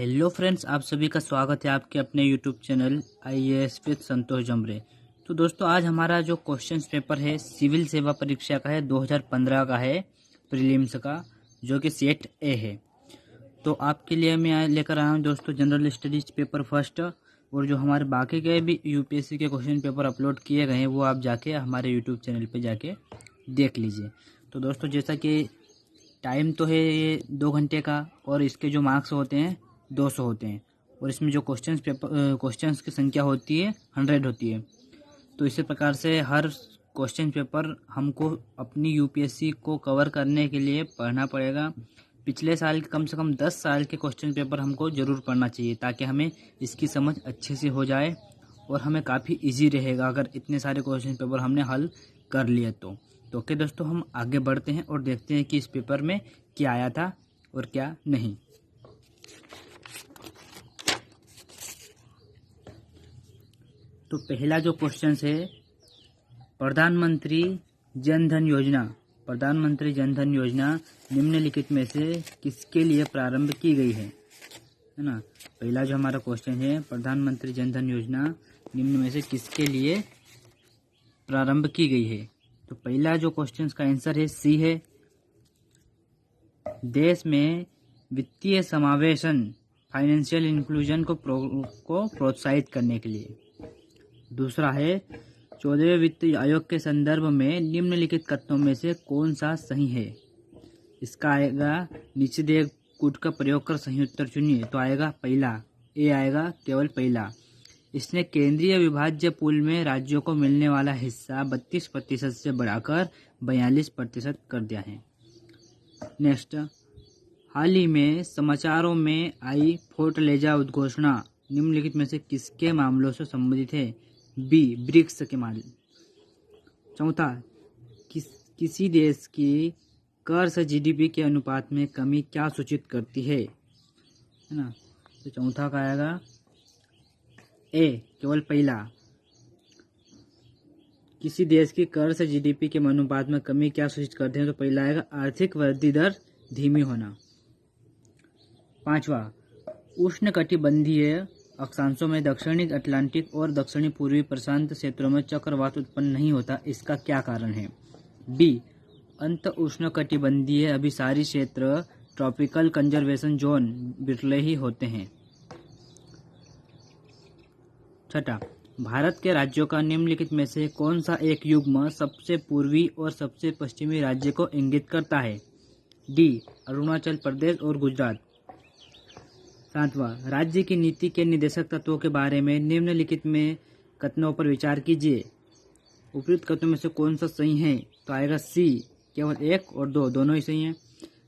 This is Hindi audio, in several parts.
हेलो फ्रेंड्स, आप सभी का स्वागत है आपके अपने यूट्यूब चैनल आईएएस विद संतोष जमरे। तो दोस्तों, आज हमारा जो क्वेश्चंस पेपर है सिविल सेवा परीक्षा का है, 2015 का है, प्रीलिम्स का, जो कि सेट ए है। तो आपके लिए मैं लेकर आया हूँ दोस्तों जनरल स्टडीज पेपर फर्स्ट, और जो हमारे बाकी के भी यूपीएससी के क्वेश्चन पेपर अपलोड किए गए हैं वो आप जाके हमारे यूट्यूब चैनल पर जाके देख लीजिए। तो दोस्तों, जैसा कि टाइम तो है ये 2 घंटे का, और इसके जो मार्क्स होते हैं 200 होते हैं, और इसमें जो क्वेश्चंस की संख्या होती है 100 होती है। तो इसी प्रकार से हर क्वेश्चन पेपर हमको अपनी यूपीएससी को कवर करने के लिए पढ़ना पड़ेगा। पिछले साल कम से कम 10 साल के क्वेश्चन पेपर हमको ज़रूर पढ़ना चाहिए, ताकि हमें इसकी समझ अच्छे से हो जाए और हमें काफ़ी इजी रहेगा अगर इतने सारे क्वेश्चन पेपर हमने हल कर लिए तो। ओके दोस्तों, हम आगे बढ़ते हैं और देखते हैं कि इस पेपर में क्या आया था और क्या नहीं। तो पहला जो क्वेश्चन है, प्रधानमंत्री जन धन योजना। प्रधानमंत्री जन धन योजना निम्नलिखित में से किसके लिए प्रारंभ की गई है ना। पहला जो हमारा क्वेश्चन है, प्रधानमंत्री जन धन योजना निम्न में से किसके लिए प्रारंभ की गई है। तो पहला जो क्वेश्चन का आंसर है सी है, देश में वित्तीय समावेशन, फाइनेंशियल इंक्लूजन को प्रोत्साहित करने के लिए। दूसरा है, 14वें वित्त आयोग के संदर्भ में निम्नलिखित कथनों में से कौन सा सही है। इसका आएगा, नीचे दिए कूट का प्रयोग कर सही उत्तर चुनिए। तो आएगा पहला, ए आएगा केवल पहला। इसने केंद्रीय विभाज्य पूल में राज्यों को मिलने वाला हिस्सा 32% से बढ़ाकर 42% कर दिया है। नेक्स्ट, हाल ही में समाचारों में आई फोर्टलेजा उद्घोषणा निम्नलिखित में से किसके मामलों से संबंधित है। बी, ब्रिक्स के मामले। चौथा, किसी देश की कर से जीडीपी के अनुपात में कमी क्या सूचित करती है ना। तो चौथा का आएगा ए, केवल पहला। किसी देश की कर से जीडीपी के अनुपात में कमी क्या सूचित करते हैं। तो पहला आएगा आर्थिक वृद्धि दर धीमी होना। पांचवा, उष्णकटिबंधीय अक्षांशों में दक्षिणी अटलांटिक और दक्षिणी पूर्वी प्रशांत क्षेत्रों में चक्रवात उत्पन्न नहीं होता, इसका क्या कारण है। बी, अंत उष्णकटिबंधीय अभिसारी क्षेत्र, ट्रॉपिकल कंजर्वेशन जोन बिरले ही होते हैं। छठा, भारत के राज्यों का निम्नलिखित में से कौन सा एक युग्म सबसे पूर्वी और सबसे पश्चिमी राज्य को इंगित करता है। डी, अरुणाचल प्रदेश और गुजरात। सातवां, राज्य की नीति के निर्देशक तत्वों के बारे में निम्नलिखित में कथनों पर विचार कीजिए। उपयुक्त कथनों में से कौन सा सही है। तो आएगा सी, केवल 1 और 2 दोनों ही सही हैं।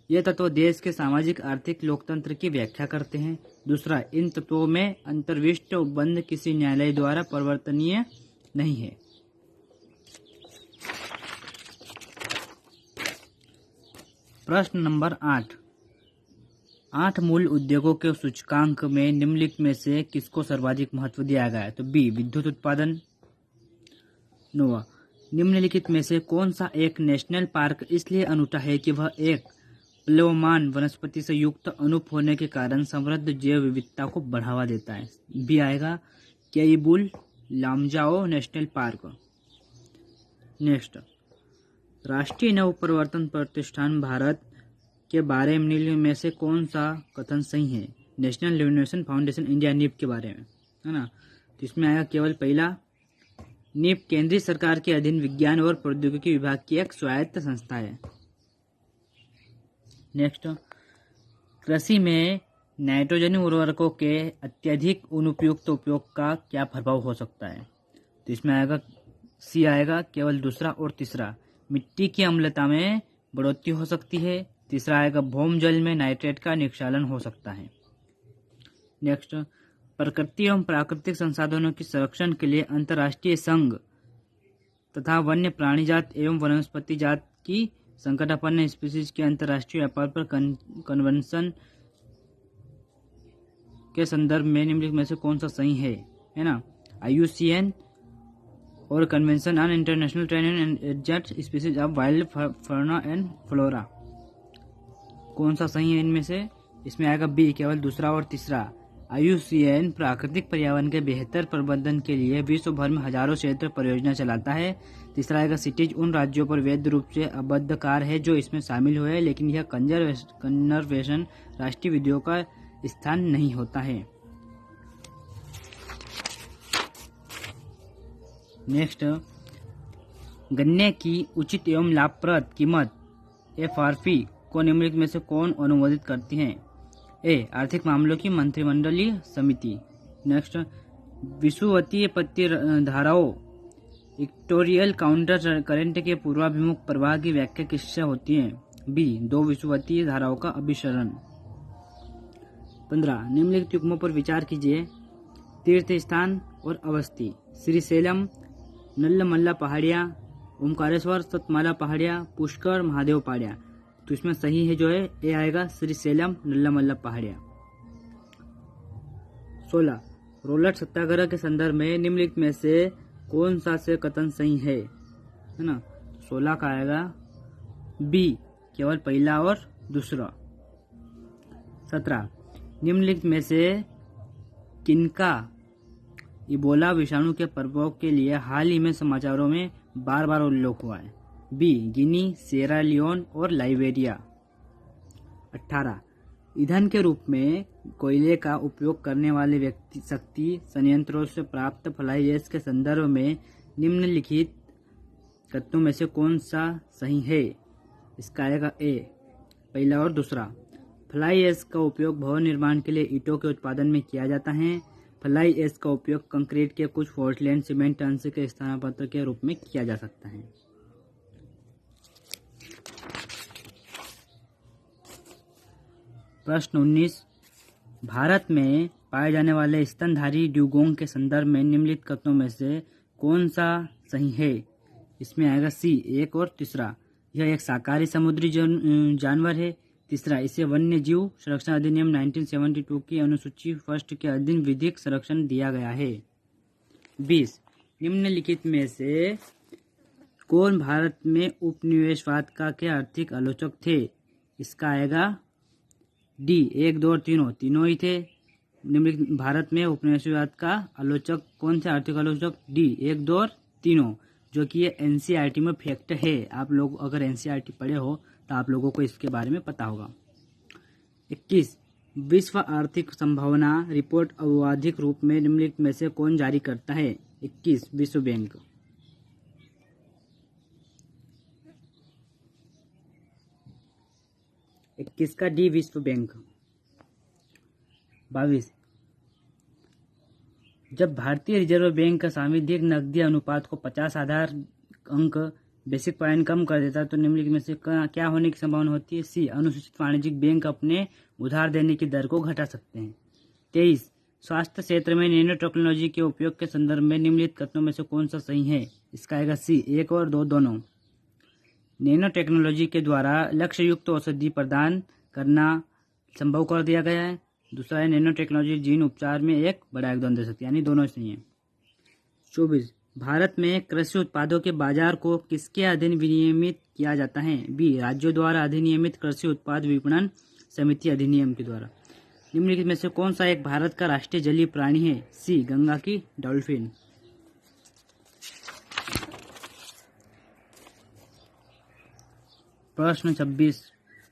ये तत्व देश के सामाजिक आर्थिक लोकतंत्र की व्याख्या करते हैं। दूसरा, इन तत्वों में अंतर्विष्ट उपबंध किसी न्यायालय द्वारा परिवर्तनीय नहीं है। प्रश्न नंबर 8 मूल उद्योगों के सूचकांक में निम्नलिखित में से किसको सर्वाधिक महत्व दिया गया है। तो बी, विद्युत उत्पादन। 9, निम्नलिखित में से कौन सा एक नेशनल पार्क इसलिए अनूठा है कि वह एक प्लवमान वनस्पति से युक्त अनूप होने के कारण समृद्ध जैव विविधता को बढ़ावा देता है। बी आएगा Keibul Lamjao national park. Next, राष्ट्रीय नव प्रवर्तन प्रतिष्ठान भारत के बारे में निम्न में से कौन सा कथन सही है। नेशनल इनोवेशन फाउंडेशन इंडिया, नीप के बारे में, है ना। तो इसमें आएगा केवल पहला। नीप केंद्रीय सरकार के अधीन विज्ञान और प्रौद्योगिकी विभाग की एक स्वायत्त संस्था है। नेक्स्ट, कृषि में नाइट्रोजन उर्वरकों के अत्यधिक अनुपयुक्त उपयोग का क्या प्रभाव हो सकता है। तो इसमें आएगा सी आएगा केवल दूसरा और तीसरा। मिट्टी की अम्लता में बढ़ोतरी हो सकती है। तीसरा आएगा भौम जल में नाइट्रेट का निक्षालन हो सकता है। नेक्स्ट, प्रकृति एवं प्राकृतिक संसाधनों के संरक्षण के लिए अंतर्राष्ट्रीय संघ तथा वन्य प्राणी जात एवं वनस्पति जात की संकटापन्न स्पीशीज के अंतर्राष्ट्रीय व्यापार पर कन्वेंशन के संदर्भ में निम्नलिखित में से कौन सा सही है ना। IUCN और convention on international trade and adjust species of wild fauna and flora. कौन सा सही है इनमें से। इसमें आएगा बी केवल दूसरा और तीसरा। IUCN प्राकृतिक पर्यावरण के बेहतर प्रबंधन के लिए विश्व भर में हजारों क्षेत्र परियोजना चलाता है। तीसरा आएगा सिटीज उन राज्यों पर वैध रूप से अबद्धकार है जो इसमें शामिल हुए, लेकिन यह कन्जर्वेशन राष्ट्रीय विधियों का स्थान नहीं होता है। नेक्स्ट, गन्ने की उचित एवं लाभप्रद कीमत FRP को निम्नलिखित में से कौन अनुमोदित करती है? ए, आर्थिक मामलों की मंत्रिमंडलीय समिति। नेक्स्ट, विषुवतीय पत्ती धाराओं इक्वेटोरियल काउंटर करंट के पूर्वाभिमुख प्रवाह की व्याख्या किससे होती है? बी, दो विषुवतीय धाराओं का अभिसरण। 15, निम्नलिखित युग्मों पर विचार कीजिए। तीर्थ स्थान और अवस्थी, श्रीशैलम, नल्लमल्ला पहाड़ियाँ, ओमकारेश्वर, सतमाला पहाड़ियाँ, पुष्कर, महादेव पहाड़ियाँ। तो इसमें सही है जो है ए आएगा श्रीशैलम, नल्लमल्ला पहाड़ियाँ। 16, रोलट सत्याग्रह के संदर्भ में निम्नलिखित में से कौन सा से कथन सही है ना? 16 का आएगा बी, केवल पहला और दूसरा। 17, निम्नलिखित में से किनका इबोला विषाणु के प्रभाव के लिए हाल ही में समाचारों में बार बार उल्लेख हुआ है? बी, गिनी, सेरा लियोन और लाइबेरिया। 18, ईंधन के रूप में कोयले का उपयोग करने वाले व्यक्ति शक्ति संयंत्रों से प्राप्त फ्लाई ऐश के संदर्भ में निम्नलिखित कथनों में से कौन सा सही है? इसका आएगा ए, पहला और दूसरा। फ्लाई ऐश का उपयोग भवन निर्माण के लिए ईंटों के उत्पादन में किया जाता है। फ्लाई ऐश का उपयोग कंक्रीट के कुछ पोर्टलैंड सीमेंट अंश के स्थानापन्न के रूप में किया जा सकता है। प्रश्न 19, भारत में पाए जाने वाले स्तनधारी ड्यूगोंग के संदर्भ में निम्नलिखित कथनों में से कौन सा सही है? इसमें आएगा सी, एक और तीसरा। यह एक शाकाहारी समुद्री जानवर है। तीसरा, इसे वन्य जीव संरक्षण अधिनियम 1972 की अनुसूची फर्स्ट के अधीन विधिक संरक्षण दिया गया है। 20, निम्नलिखित में से कौन भारत में उपनिवेशवाद का के आर्थिक आलोचक थे? इसका आएगा डी, 1, 2 और तीनों ही थे। निम्नलिखित भारत में उपनिवेशवाद का आलोचक कौन थे? आर्थिक आलोचक डी, 1, 2 और तीनों, जो कि ये NCERT में फैक्ट है। आप लोग अगर NCERT पढ़े हो तो आप लोगों को इसके बारे में पता होगा। 21, विश्व आर्थिक संभावना रिपोर्ट औपचारिक रूप में निम्नलिखित में से कौन जारी करता है? 21, विश्व बैंक। 21 का डी, विश्व बैंक। 22, जब भारतीय रिजर्व बैंक का सांविधिक नकदी अनुपात को 50 आधार अंक बेसिक पॉइंट कम कर देता है तो निम्नलिखित में से क्या होने की संभावना होती है? सी, अनुसूचित वाणिज्यिक बैंक अपने उधार देने की दर को घटा सकते हैं। 23, स्वास्थ्य क्षेत्र में नैनो टेक्नोलॉजी के उपयोग के संदर्भ में निम्नलिखित कथनों में से कौन सा सही है? इसका आएगा सी, 1 और 2 दोनों। नैनो टेक्नोलॉजी के द्वारा लक्ष्य युक्त औषधि प्रदान करना संभव कर दिया गया है। दूसरा है नैनो टेक्नोलॉजी जीन उपचार में एक बड़ा योगदान दे सकती है, यानी दोनों सही है। 24, भारत में कृषि उत्पादों के बाजार को किसके अधीन विनियमित किया जाता है? बी, राज्यों द्वारा अधिनियमित कृषि उत्पाद विपणन समिति अधिनियम के द्वारा। निम्नलिखित में से कौन सा एक भारत का राष्ट्रीय जलीय प्राणी है? सी, गंगा की डॉल्फिन। प्रश्न 26,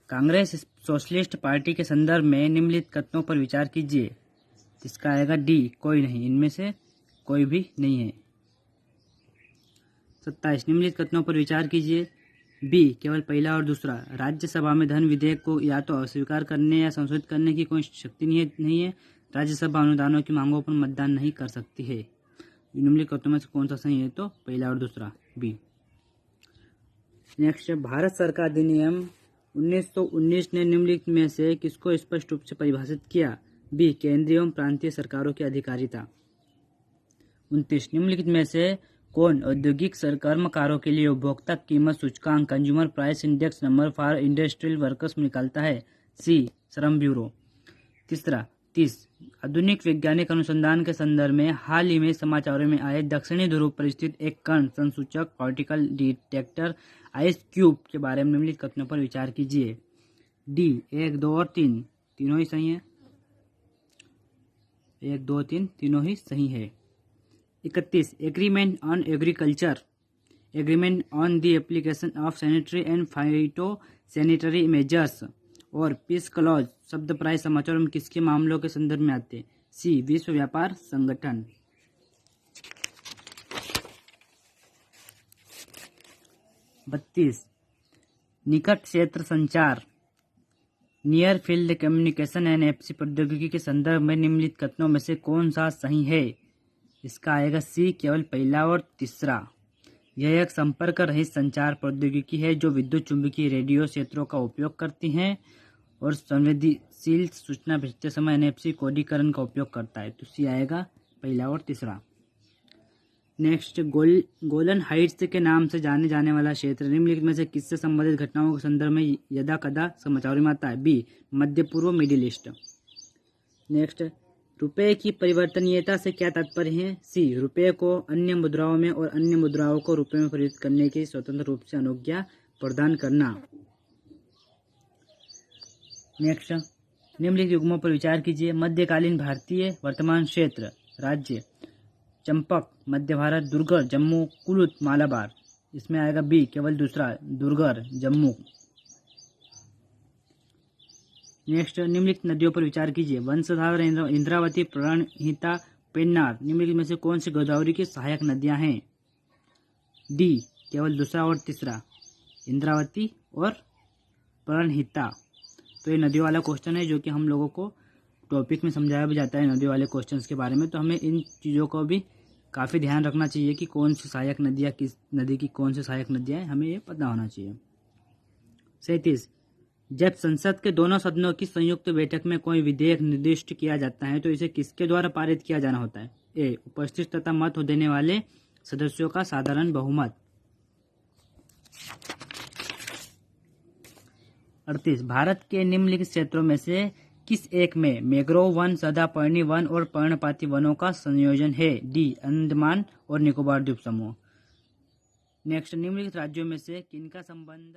कांग्रेस सोशलिस्ट पार्टी के संदर्भ में निम्नलिखित कथनों पर विचार कीजिए। इसका आएगा डी, कोई नहीं, इनमें से कोई भी नहीं है। 27, निम्नलिखित कथनों पर विचार कीजिए। बी, केवल पहला और दूसरा। राज्यसभा में धन विधेयक को या तो अस्वीकार करने या संशोधित करने की कोई शक्ति नहीं है। राज्यसभा अनुदानों की मांगों पर मतदान नहीं कर सकती है। निम्नलिखित कथनों में से कौन सा सही है? तो पहला और दूसरा, बी। नेक्स्ट, भारत सरकार अधिनियम 1919 ने निम्नलिखित में से किसको स्पष्ट रूप से परिभाषित किया? बी, केंद्रीय एवं प्रांतीय सरकारों की अधिकारिता। 29, निम्नलिखित में से कौन औद्योगिक कर्मकारों के लिए उपभोक्ता कीमत सूचकांक consumer price index number for industrial workers निकालता है? सी, श्रम ब्यूरो। 30, आधुनिक वैज्ञानिक अनुसंधान के संदर्भ में हाल ही में समाचारों में आए दक्षिणी ध्रुव पर स्थित एक कण संसूचक पार्टिकल डिटेक्टर आइस क्यूब के बारे में निम्नलिखित कथनों पर विचार कीजिए। डी, 1, 2 और 3 तीनों ही सही है। 1 2 3 तीनों ही सही है। 31 agreement on agriculture, agreement on the application of sanitary and phyto sanitary measures और पीस क्लॉज शब्द प्राय समाचार में किसके मामलों के संदर्भ में आते हैं? सी विश्व व्यापार संगठन। 32 निकट क्षेत्र संचार, नियर फील्ड कम्युनिकेशन एनएफसी प्रौद्योगिकी के संदर्भ में निम्नलिखित कथनों में से कौन सा सही है? इसका आएगा सी केवल पहला और तीसरा। यह एक संपर्क रहित संचार प्रौद्योगिकी है जो विद्युत चुंबकीय रेडियो क्षेत्रों का उपयोग करती है और संवेदनशील सूचना भेजते समय एनएफसी कोडीकरण का उपयोग करता है। तो सी आएगा पहला और तीसरा। नेक्स्ट, गोलन हाइट्स के नाम से जाने जाने वाला क्षेत्र निम्नलिखित में से किससे संबंधित घटनाओं के संदर्भ में यदा कदा समाचारों में आता है? बी मध्य पूर्व मिडिल ईस्ट। नेक्स्ट, रुपए की परिवर्तनीयता से क्या तात्पर्य है? सी रुपए को अन्य मुद्राओं में और अन्य मुद्राओं को रुपए में परिवर्तित करने की स्वतंत्र रूप से अनुज्ञा प्रदान करना। नेक्स्ट, निम्नलिखित युग्मों पर विचार कीजिए। मध्यकालीन भारतीय वर्तमान क्षेत्र राज्य चंपक मध्य भारत, दुर्गर जम्मू, कुलुत मालाबार। इसमें आएगा बी केवल दूसरा, दुर्गर जम्मू। नेक्स्ट, निम्नलिखित नदियों पर विचार कीजिए। वंशधार, इंद्रावती, प्रणहिता, पेन्नार। निम्नलिखित में से कौन सी गोदावरी की सहायक नदियां हैं? डी केवल दूसरा और तीसरा, इंद्रावती और प्रणहिता। तो ये नदियों वाला क्वेश्चन है जो कि हम लोगों को टॉपिक में समझाया भी जाता है नदियों वाले क्वेश्चंस के बारे में। तो हमें इन चीज़ों को भी काफ़ी ध्यान रखना चाहिए कि कौन सी सहायक नदियाँ, किस नदी की कौन सी सहायक नदियाँ हैं, हमें ये पता होना चाहिए। 37 जब संसद के दोनों सदनों की संयुक्त बैठक में कोई विधेयक निर्दिष्ट किया जाता है तो इसे किसके द्वारा पारित किया जाना होता है? ए उपस्थित तथा मत देने वाले सदस्यों का साधारण बहुमत। 38 भारत के निम्नलिखित क्षेत्रों में से किस एक में मैंग्रोव वन, सदापर्णी वन और पर्णपाती वनों का संयोजन है? डी अंडमान और निकोबार द्वीप समूह। नेक्स्ट, निम्नलिखित राज्यों में से किनका संबंध